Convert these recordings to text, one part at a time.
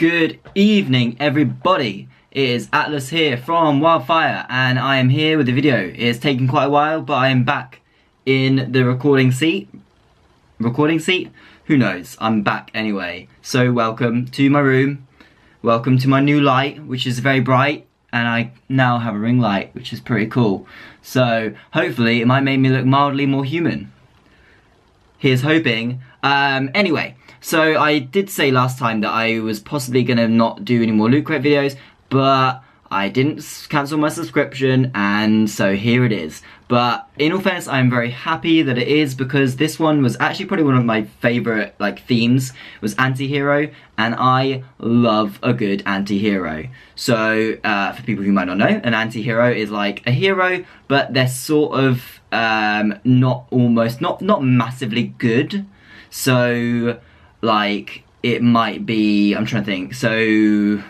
Good evening, everybody. It is Atlas here from WildFire, and I am here with the video. It has taken quite a while, but I am back in the recording seat. Who knows? I'm back anyway. So welcome to my room. Welcome to my new light, which is very bright, and I now have a ring light, which is pretty cool. So hopefully it might make me look mildly more human. Here's hoping. Anyway, so I did say last time that I was possibly gonna not do any more Loot Crate videos, but I didn't cancel my subscription, and so here it is. But in all fairness, I'm very happy that it is, because this one was actually probably one of my favourite themes, was anti-hero, and I love a good anti-hero. So for people who might not know, an anti-hero is like a hero, but they're sort of not massively good. So like it might be, I'm trying to think, so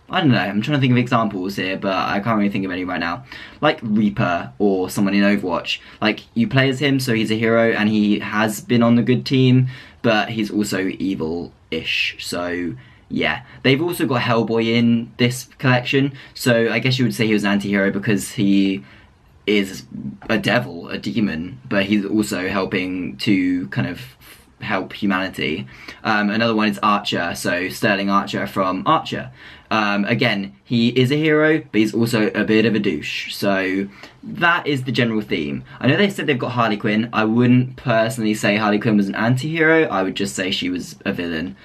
I don't know, I'm trying to think of examples here, but I can't really think of any right now. Like Reaper or someone in Overwatch. Like, you play as him, so he's a hero, and he has been on the good team, but he's also evil-ish, so yeah. They've also got Hellboy in this collection, so I guess you would say he was an anti-hero because he is a devil, a demon, but he's also helping to kind of help humanity. Another one is Archer, so Sterling Archer from Archer. Again, he is a hero, but he's also a bit of a douche. So that is the general theme. I know they said they've got Harley Quinn. I wouldn't personally say Harley Quinn was an anti-hero. I would just say she was a villain.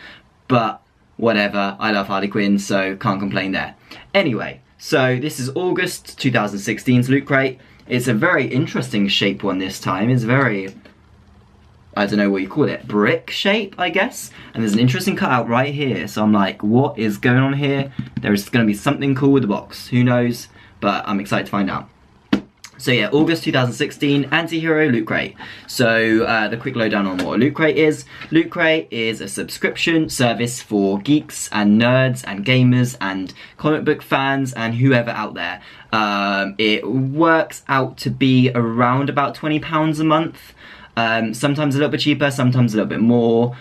But whatever, I love Harley Quinn, so can't complain there. Anyway, so this is August 2016's Loot Crate. It's a very interesting shape one this time. It's very, I don't know what you call it, brick shape, I guess. And there's an interesting cutout right here, so I'm like, what is going on here? There is going to be something cool with the box, who knows, but I'm excited to find out. So yeah, August 2016, Anti-Hero Loot Crate. So the quick lowdown on what a Loot Crate is. Loot Crate is a subscription service for geeks and nerds and gamers and comic book fans and whoever out there. It works out to be around about £20 a month. Sometimes a little bit cheaper, sometimes a little bit more,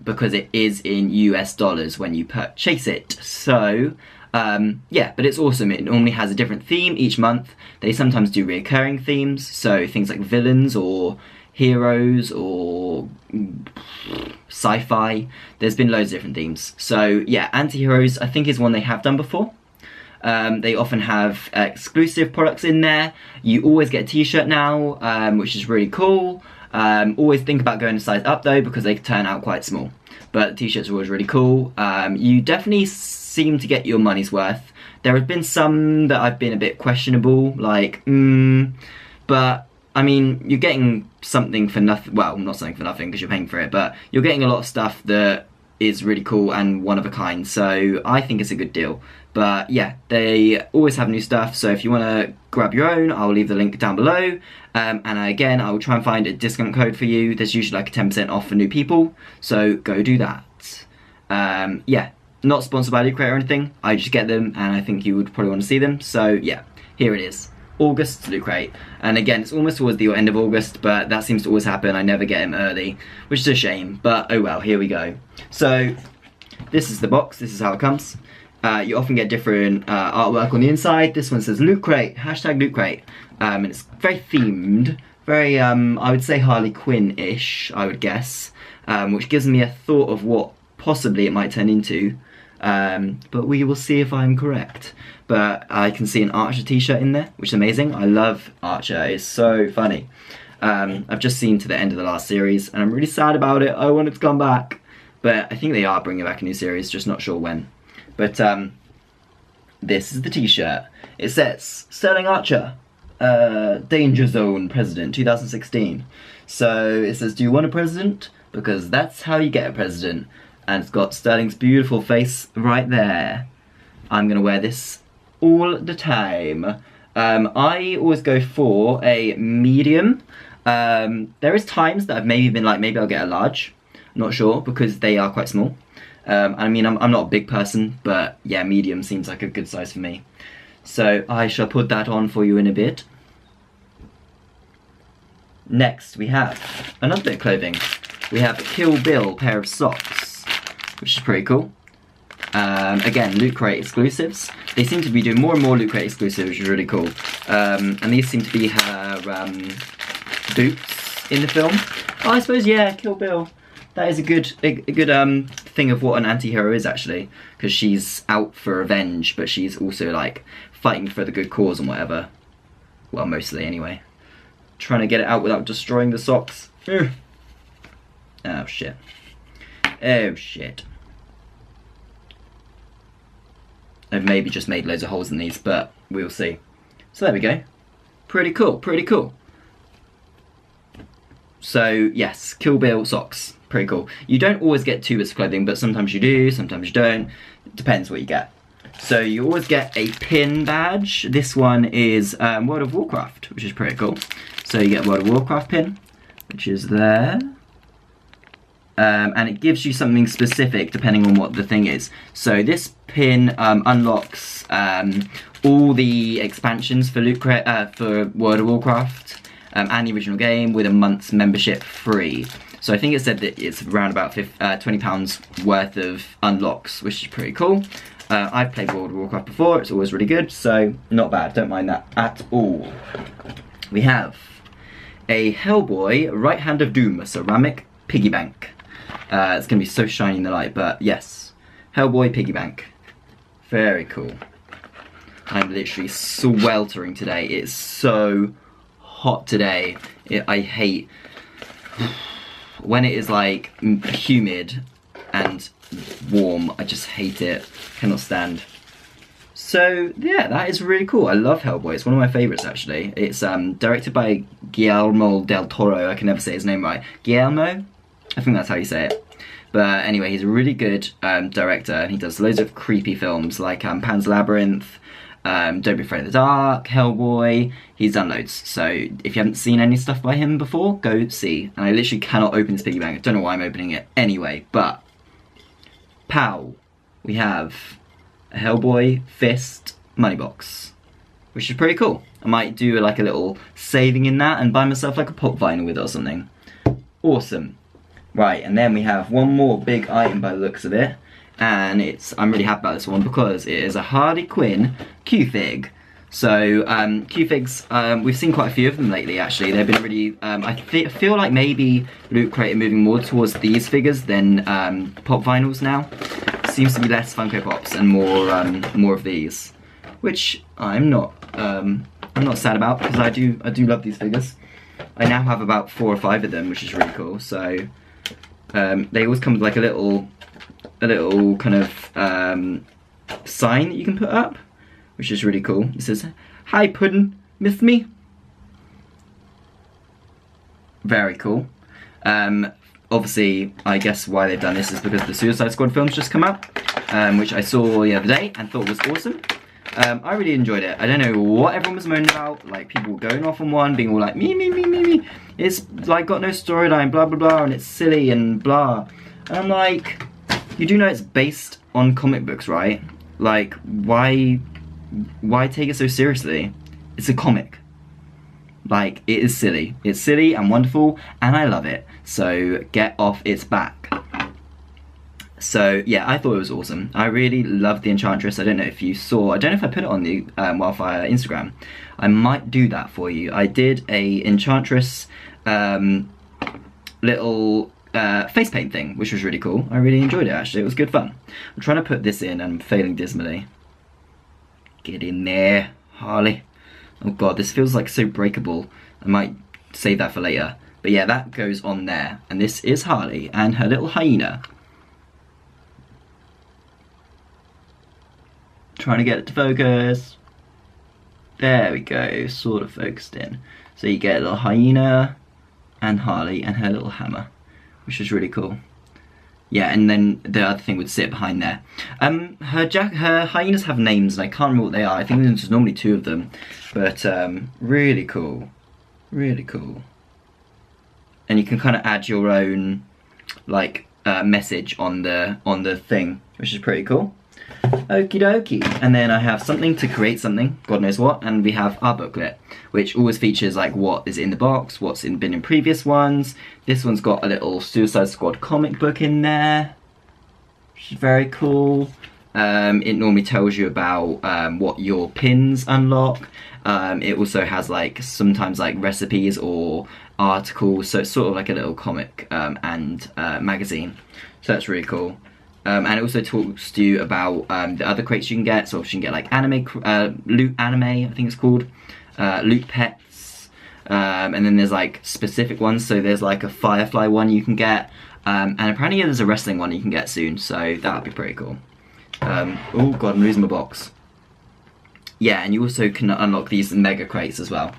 because it is in US dollars when you purchase it. So yeah, but it's awesome. It normally has a different theme each month. They sometimes do reoccurring themes, so things like villains or heroes or sci-fi. There's been loads of different themes. So yeah, Anti-Heroes I think is one they have done before. They often have exclusive products in there. You always get a t-shirt now, which is really cool. Always think about going a size up though, because they turn out quite small. But t-shirts are always really cool. You definitely seem to get your money's worth. There have been some that I've been a bit questionable, like, but I mean, you're getting something for nothing. Well, not something for nothing because you're paying for it, but you're getting a lot of stuff that is really cool and one of a kind, so I think it's a good deal. But yeah, they always have new stuff, so if you want to grab your own, I'll leave the link down below. And again, I will try and find a discount code for you. There's usually like a 10% off for new people, so go do that. Yeah, not sponsored by Loot Crate or anything, I just get them and I think you would probably want to see them. So yeah, here it is. August Loot Crate. And again, it's almost towards the end of August, but that seems to always happen. I never get them early, which is a shame, but oh well, here we go. So this is the box, this is how it comes. You often get different artwork on the inside. This one says Loot Crate, hashtag Loot Crate. And it's very themed, very, I would say Harley Quinn-ish, I would guess, which gives me a thought of what possibly it might turn into. But we will see if I'm correct. But I can see an Archer t-shirt in there, which is amazing. I love Archer, it's so funny. I've just seen to the end of the last series, and I'm really sad about it. I want it to come back. But I think they are bringing back a new series, just not sure when. But this is the t-shirt. It says, Sterling Archer, Danger Zone President, 2016. So it says, do you want a president? Because that's how you get a president. And it's got Sterling's beautiful face right there. I'm gonna wear this all the time. I always go for a medium. There is times that I've maybe been like, maybe I'll get a large. I'm not sure, because they are quite small. I mean, I'm not a big person, but yeah, medium seems like a good size for me. So I shall put that on for you in a bit. Next, we have another bit of clothing. We have a Kill Bill pair of socks, which is pretty cool. Again, Loot Crate exclusives. They seem to be doing more and more Loot Crate exclusives, which is really cool. And these seem to be her boots in the film. Oh, I suppose, yeah, Kill Bill. That is a good thing of what an anti-hero is, actually. Because she's out for revenge, but she's also, like, fighting for the good cause and whatever. Well, mostly, anyway. Trying to get it out without destroying the socks. Ugh. Oh, shit. Oh, shit. I've maybe just made loads of holes in these, but we'll see. So there we go. Pretty cool, pretty cool. So, yes, Kill Bill socks. Pretty cool. You don't always get 2 bits of clothing, but sometimes you do, sometimes you don't. It depends what you get. So you always get a pin badge. This one is World of Warcraft, which is pretty cool. So you get a World of Warcraft pin, which is there. And it gives you something specific depending on what the thing is. So this pin unlocks all the expansions for for World of Warcraft and the original game with a month's membership free. So I think it said that it's around about £20 worth of unlocks, which is pretty cool. I've played World of Warcraft before, it's always really good, so not bad, don't mind that at all. We have a Hellboy Right Hand of Doom, a ceramic piggy bank. It's going to be so shiny in the light, but yes. Hellboy piggy bank. Very cool. I'm literally sweltering today. It's so hot today. I hate when it is like humid and warm. I just hate it. Cannot stand. So yeah, that is really cool. I love Hellboy. It's one of my favourites, actually. It's directed by Guillermo del Toro. I can never say his name right. Guillermo? I think that's how you say it. But anyway, he's a really good director, and he does loads of creepy films like Pan's Labyrinth, Don't Be Afraid of the Dark, Hellboy. He's done loads. So if you haven't seen any stuff by him before, go see. And I literally cannot open this piggy bank. I don't know why I'm opening it anyway, but pow, we have a Hellboy fist money box, which is pretty cool. I might do like a little saving in that and buy myself like a pop vinyl with it or something. Awesome. Right, and then we have one more big item by the looks of it, and I'm really happy about this one because it is a Harley Quinn Q-Fig. So Q-Figs, we've seen quite a few of them lately, actually. They've been really, I feel like maybe Loot Crate are moving more towards these figures than pop vinyls now. Seems to be less Funko Pops and more of these, which I'm not sad about because I do love these figures. I now have about 4 or 5 of them, which is really cool. So they always come with like a little kind of sign that you can put up, which is really cool. It says, "Hi Puddin, miss me?" Very cool. Obviously, I guess why they've done this is because the Suicide Squad film's just come out, which I saw the other day and thought was awesome. I really enjoyed it. I don't know what everyone was moaning about, like people were going off on one, being all like, me. It's like got no storyline, blah blah blah, and it's silly and blah. And I'm like, you do know it's based on comic books, right? Like, why take it so seriously? It's a comic. Like, it is silly. It's silly and wonderful, and I love it. So get off its back. So yeah, I thought it was awesome. I really loved the Enchantress. I don't know if you saw, I don't know if I put it on the WildFire Instagram. I might do that for you. I did a Enchantress little face paint thing, which was really cool. I really enjoyed it, actually. It was good fun. I'm trying to put this in and I'm failing dismally. Get in there, Harley. Oh god, this feels like so breakable. I might save that for later. But yeah, that goes on there. And this is Harley and her little hyena. Trying to get it to focus. There we go, sort of focused in. So you get a little hyena and Harley and her little hammer, which is really cool. Yeah, and then the other thing would sit behind there. Her hyenas have names and I can't remember what they are. I think there's normally 2 of them, but really cool, really cool. And you can kind of add your own like message on the thing, which is pretty cool. Okie dokie. And then I have something to create something, God knows what, and we have our booklet, which always features like what is in the box, what's been in previous ones. This one's got a little Suicide Squad comic book in there, which is very cool. It normally tells you about what your pins unlock. It also has like sometimes like recipes or articles, so it's sort of like a little comic and magazine. So that's really cool. And it also talks to you about the other crates you can get. So you can get like anime, loot anime, I think it's called, loot pets, and then there's like specific ones. So there's like a Firefly one you can get, and apparently there's a wrestling one you can get soon. So that'll be pretty cool. Oh god, I'm losing my box. Yeah, and you also can unlock these mega crates as well.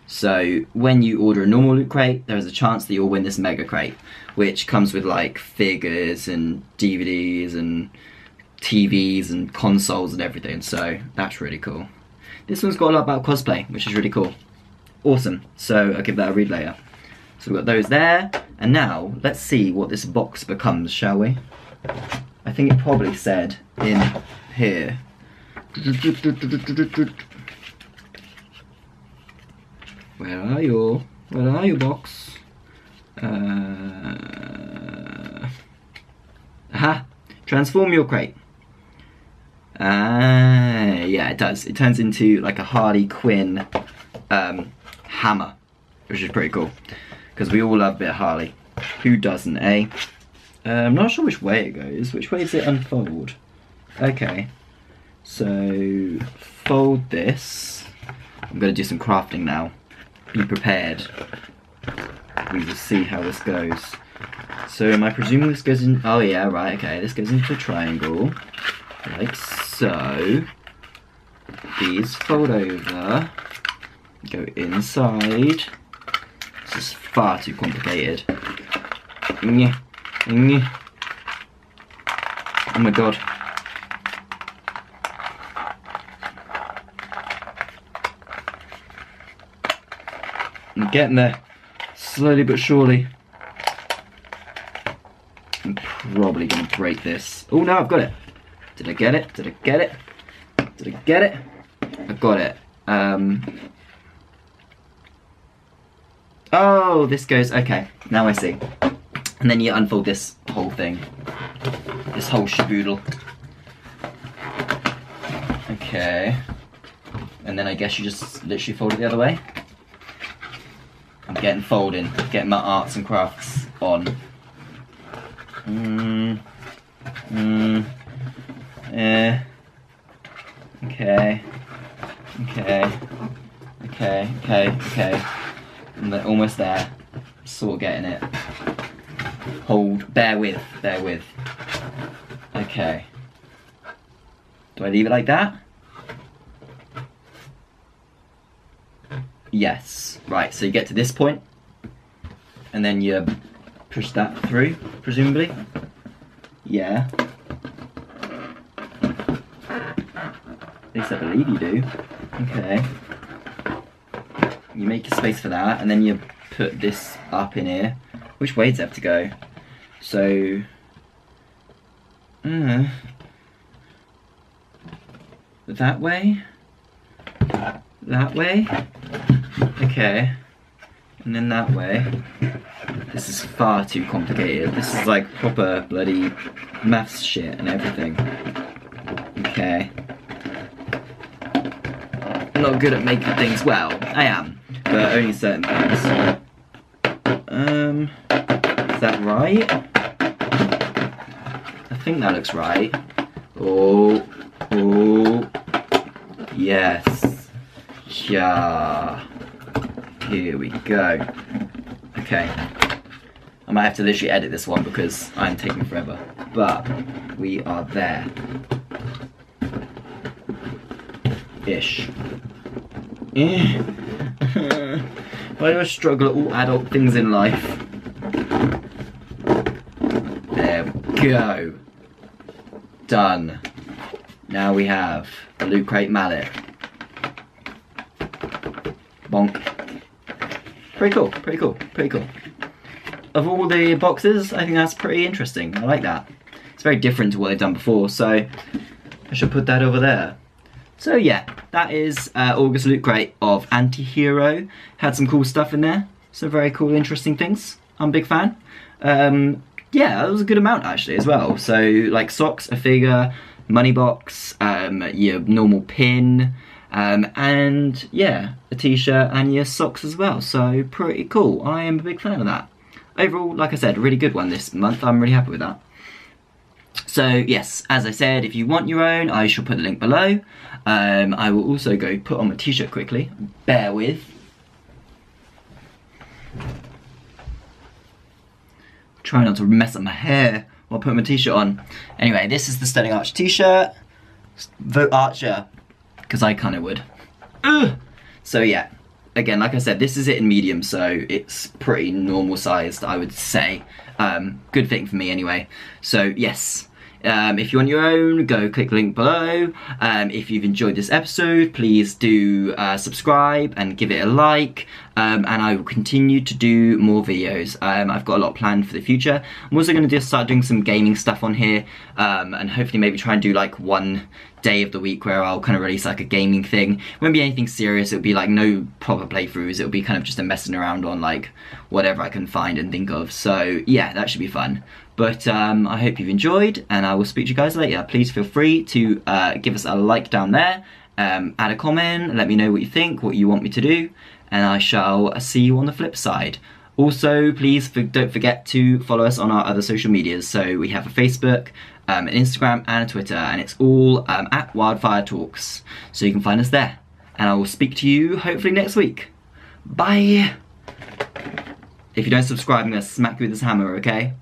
So when you order a normal loot crate, there is a chance that you'll win this mega crate, which comes with like figures and DVDs and TVs and consoles and everything. So that's really cool. This one's got a lot about cosplay, which is really cool. Awesome. So I'll give that a read later. So we've got those there, and now let's see what this box becomes, shall we? I think it probably said in here. Where are you? Where are you, box? Aha! Transform your crate. Yeah, it does. It turns into like a Harley Quinn hammer, which is pretty cool. Because we all love a bit of Harley. Who doesn't, eh? I'm not sure which way it goes. Which way does it unfold? Okay. So, fold this. I'm going to do some crafting now. Be prepared. We will see how this goes. So, am I presuming this goes in... Oh yeah, right, okay. This goes into a triangle. Like so. These fold over. Go inside. This is far too complicated. Oh my god. I'm getting there. Slowly but surely. I'm probably going to break this. Oh no, I've got it. Did I get it? Did I get it? Did I get it? I got it. Oh, this goes... Okay, now I see. And then you unfold this whole thing. This whole shaboodle. Okay. And then I guess you just literally fold it the other way. I'm getting folding. Getting my arts and crafts on. Okay. Okay. I'm almost there. Sort of getting it. Hold. Bear with. Okay. Do I leave it like that? Yes. Right, so you get to this point, and then you push that through, presumably. Yeah. At least I believe you do. Okay. You make a space for that, and then you put this up in here. Which way does it have to go? So... that way? That way? Okay. And then that way. This is far too complicated. This is like proper bloody maths shit and everything. Okay. I'm not good at making things well. I am. But only certain things. Is that right? I think that looks right. Oh. Yes. Yeah. Here we go. Okay. I might have to literally edit this one because I'm taking forever. But we are there. Ish. Why do I struggle at all adult things in life? There we go. Done. Now we have a loot crate mallet. Bonk. Pretty cool. Of all the boxes, I think that's pretty interesting. I like that. It's very different to what they've done before, so I should put that over there. So yeah, that is Augusts Loot Crate of Anti-Hero. Had some cool stuff in there. Some very cool, interesting things. I'm a big fan. Yeah, that was a good amount actually as well. So like socks, a figure, money box, your normal pin, and yeah, a t-shirt and your socks as well. So pretty cool. I am a big fan of that. Overall, like I said, a really good one this month. I'm really happy with that. So yes, as I said, if you want your own, I shall put the link below. I will also go put on my t-shirt quickly. Bear with. Try not to mess up my hair while putting my t-shirt on. Anyway, this is the Sterling Archer t-shirt. Vote Archer, because I kind of would. Ugh. So yeah, again, like I said, this is it in medium, so it's pretty normal sized, I would say. Good fitting for me anyway. So yes. If you want your own, go click the link below. If you've enjoyed this episode, please do subscribe and give it a like, and I will continue to do more videos. I've got a lot planned for the future. I'm also going to start doing some gaming stuff on here, and hopefully maybe try and do like one day of the week where I'll kind of release like a gaming thing. It won't be anything serious, it'll be like no proper playthroughs, it'll be kind of just a messing around on like whatever I can find and think of. So yeah, that should be fun. But I hope you've enjoyed, and I will speak to you guys later. Please feel free to give us a like down there, add a comment, let me know what you think, what you want me to do, and I shall see you on the flip side. Also, please don't forget to follow us on our other social medias. So we have a Facebook, an Instagram, and a Twitter, and it's all at WildFire Talks. So you can find us there. And I will speak to you hopefully next week. Bye! If you don't subscribe, I'm going to smack you with this hammer, okay?